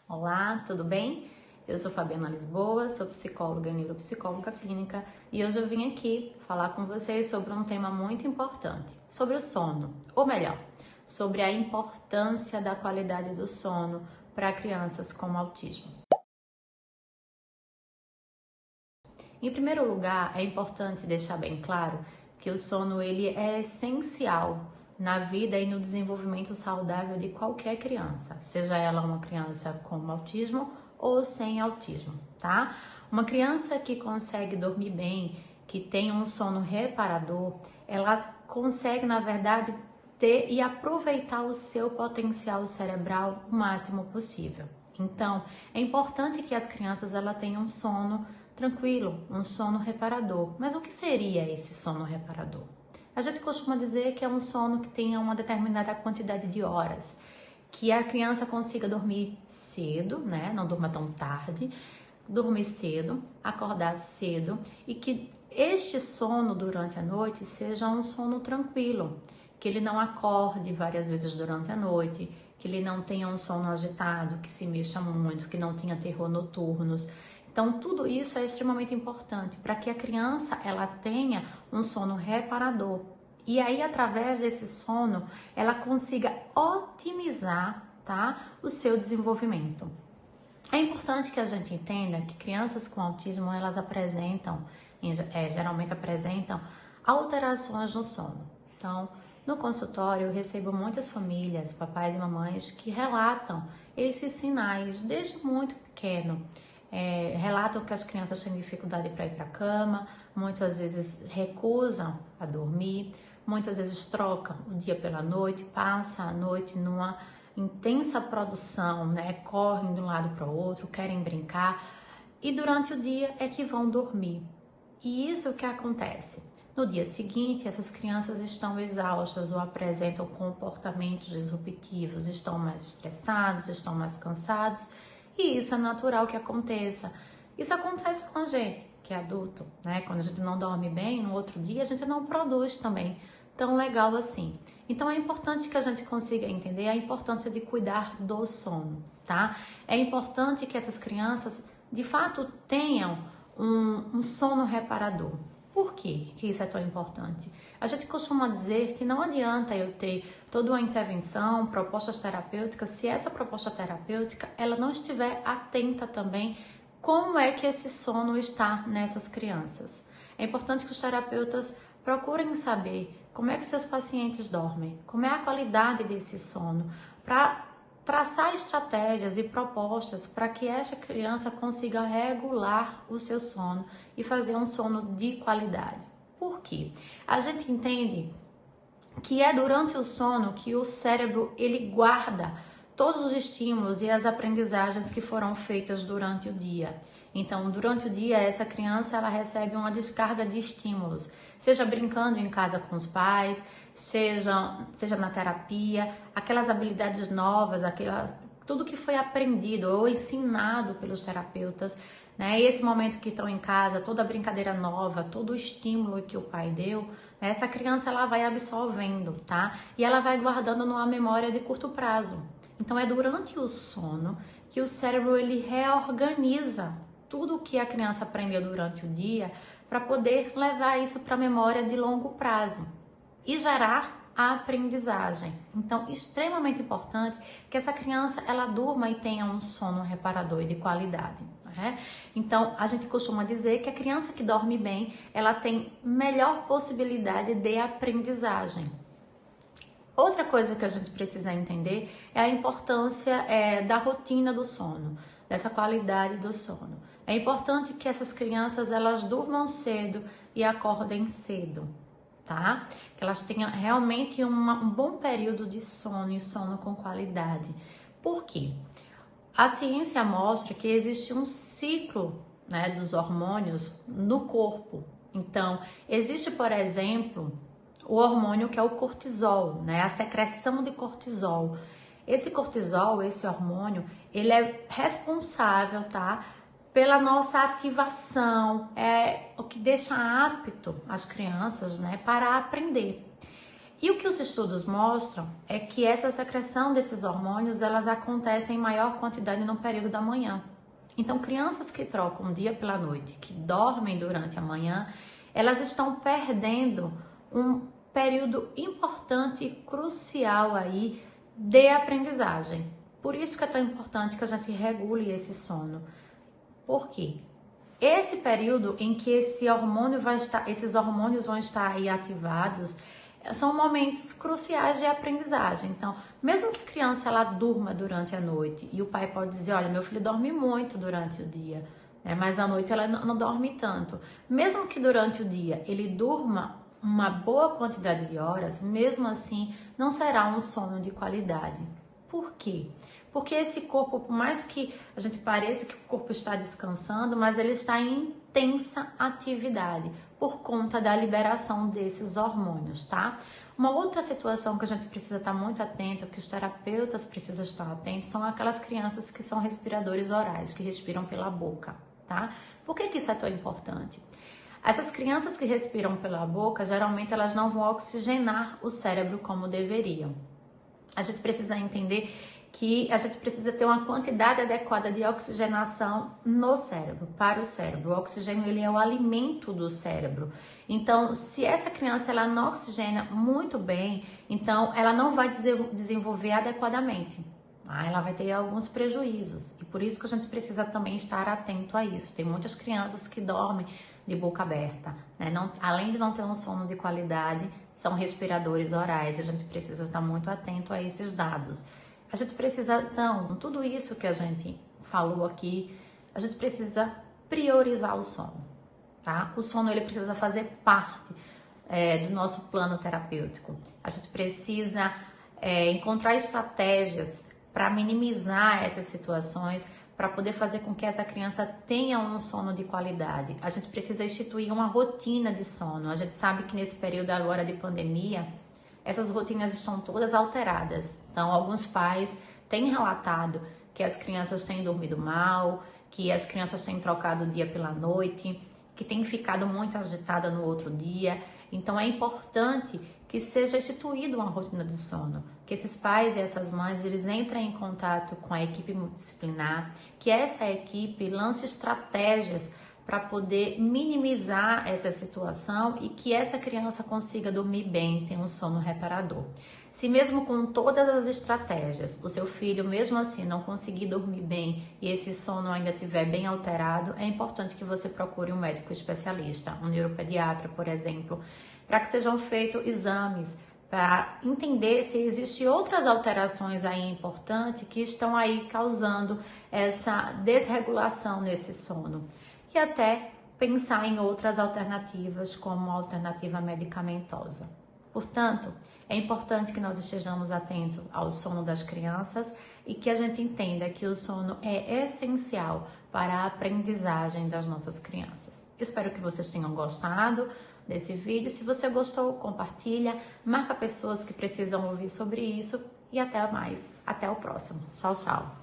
Olá, tudo bem? Eu sou Fabiana Lisboa, sou psicóloga e neuropsicóloga clínica e hoje eu vim aqui falar com vocês sobre um tema muito importante, sobre o sono, ou melhor, sobre a importância da qualidade do sono para crianças com autismo. Em primeiro lugar, é importante deixar bem claro que o sono ele é essencial na vida e no desenvolvimento saudável de qualquer criança, seja ela uma criança com autismo ou sem autismo, tá? Uma criança que consegue dormir bem, que tem um sono reparador, ela consegue, na verdade, ter e aproveitar o seu potencial cerebral o máximo possível. Então, é importante que as crianças tenham um sono tranquilo, um sono reparador. Mas o que seria esse sono reparador? A gente costuma dizer que é um sono que tenha uma determinada quantidade de horas, que a criança consiga dormir cedo, né? Não durma tão tarde, dormir cedo, acordar cedo e que este sono durante a noite seja um sono tranquilo, que ele não acorde várias vezes durante a noite, que ele não tenha um sono agitado, que se mexa muito, que não tenha terror noturnos. Então, tudo isso é extremamente importante para que a criança tenha um sono reparador. E aí, através desse sono, ela consiga otimizar, tá, o seu desenvolvimento. É importante que a gente entenda que crianças com autismo, elas geralmente apresentam alterações no sono. Então, no consultório, eu recebo muitas famílias, papais e mamães, que relatam esses sinais desde muito pequeno. Relatam que as crianças têm dificuldade para ir para a cama, muitas vezes recusam a dormir, muitas vezes trocam o dia pela noite, passam a noite numa intensa produção, né? Correm de um lado para o outro, querem brincar e durante o dia é que vão dormir. E isso que acontece. No dia seguinte, essas crianças estão exaustas ou apresentam comportamentos disruptivos, estão mais estressados, estão mais cansados. E isso é natural que aconteça. Isso acontece com a gente, que é adulto, né? Quando a gente não dorme bem, no outro dia a gente não produz também tão legal assim. Então é importante que a gente consiga entender a importância de cuidar do sono, tá? É importante que essas crianças, de fato, tenham um sono reparador. Por que isso é tão importante? A gente costuma dizer que não adianta eu ter toda uma intervenção, propostas terapêuticas, se essa proposta terapêutica ela não estiver atenta também como é que esse sono está nessas crianças. É importante que os terapeutas procurem saber como é que seus pacientes dormem, como é a qualidade desse sono, para traçar estratégias e propostas para que esta criança consiga regular o seu sono e fazer um sono de qualidade. Por quê? A gente entende que é durante o sono que o cérebro ele guarda todos os estímulos e as aprendizagens que foram feitas durante o dia. Então, durante o dia, essa criança recebe uma descarga de estímulos, seja brincando em casa com os pais, seja na terapia, aquelas habilidades novas, tudo que foi aprendido ou ensinado pelos terapeutas, né? Esse momento que estão em casa, toda a brincadeira nova, todo o estímulo que o pai deu, né? Essa criança vai absorvendo, tá? E ela vai guardando numa memória de curto prazo. Então é durante o sono que o cérebro ele reorganiza tudo o que a criança aprendeu durante o dia para poder levar isso para a memória de longo prazo e gerar a aprendizagem. Então, extremamente importante que essa criança durma e tenha um sono reparador e de qualidade. Né? Então, a gente costuma dizer que a criança que dorme bem, ela tem melhor possibilidade de aprendizagem. Outra coisa que a gente precisa entender é a importância da rotina do sono, dessa qualidade do sono. É importante que essas crianças durmam cedo e acordem cedo, tá? Que elas tenham realmente um bom período de sono e sono com qualidade. Por quê? A ciência mostra que existe um ciclo, né, dos hormônios no corpo. Então, existe, por exemplo, o hormônio que é o cortisol, né, a secreção de cortisol. Esse cortisol, esse hormônio, ele é responsável, tá, pela nossa ativação, é o que deixa apto as crianças, né, para aprender. E o que os estudos mostram é que essa secreção desses hormônios, elas acontecem em maior quantidade no período da manhã. Então, crianças que trocam o dia pela noite, que dormem durante a manhã, elas estão perdendo um período importante e crucial aí de aprendizagem. Por isso que é tão importante que a gente regule esse sono. Por quê? Esse período em que esses hormônios vão estar aí ativados, são momentos cruciais de aprendizagem. Então, mesmo que a criança ela durma durante a noite, e o pai pode dizer, olha, meu filho dorme muito durante o dia, né? Mas à noite ela não dorme tanto. Mesmo que durante o dia ele durma uma boa quantidade de horas, mesmo assim não será um sono de qualidade. Por quê? Porque esse corpo, por mais que a gente pareça que o corpo está descansando, mas ele está em intensa atividade por conta da liberação desses hormônios, tá? Uma outra situação que a gente precisa estar muito atento, que os terapeutas precisam estar atentos, são aquelas crianças que são respiradores orais, que respiram pela boca, tá? Por que isso é tão importante? Essas crianças que respiram pela boca, geralmente elas não vão oxigenar o cérebro como deveriam. A gente precisa entender que a gente precisa ter uma quantidade adequada de oxigenação no cérebro, para o cérebro. O oxigênio ele é o alimento do cérebro. Então, se essa criança ela não oxigena muito bem, então ela não vai desenvolver adequadamente. Ela vai ter alguns prejuízos. E por isso que a gente precisa também estar atento a isso. Tem muitas crianças que dormem de boca aberta, né? Além de não ter um sono de qualidade, são respiradores orais. A gente precisa estar muito atento a esses dados. A gente precisa, então, tudo isso que a gente falou aqui, a gente precisa priorizar o sono, tá? O sono, ele precisa fazer parte do nosso plano terapêutico. A gente precisa encontrar estratégias para minimizar essas situações, para poder fazer com que essa criança tenha um sono de qualidade. A gente precisa instituir uma rotina de sono. A gente sabe que nesse período agora de pandemia, essas rotinas estão todas alteradas. Então, alguns pais têm relatado que as crianças têm dormido mal, que as crianças têm trocado o dia pela noite, que têm ficado muito agitada no outro dia. Então, é importante que seja instituída uma rotina de sono, que esses pais e essas mães, eles entrem em contato com a equipe multidisciplinar, que essa equipe lance estratégias para poder minimizar essa situação e que essa criança consiga dormir bem, ter um sono reparador. Se mesmo com todas as estratégias, o seu filho mesmo assim não conseguir dormir bem e esse sono ainda estiver bem alterado, é importante que você procure um médico especialista, um neuropediatra, por exemplo, para que sejam feitos exames, para entender se existem outras alterações aí importantes que estão aí causando essa desregulação nesse sono. E até pensar em outras alternativas, como a alternativa medicamentosa. Portanto, é importante que nós estejamos atentos ao sono das crianças e que a gente entenda que o sono é essencial para a aprendizagem das nossas crianças. Espero que vocês tenham gostado desse vídeo. Se você gostou, compartilha, marca pessoas que precisam ouvir sobre isso e até mais. Até o próximo. Tchau, tchau.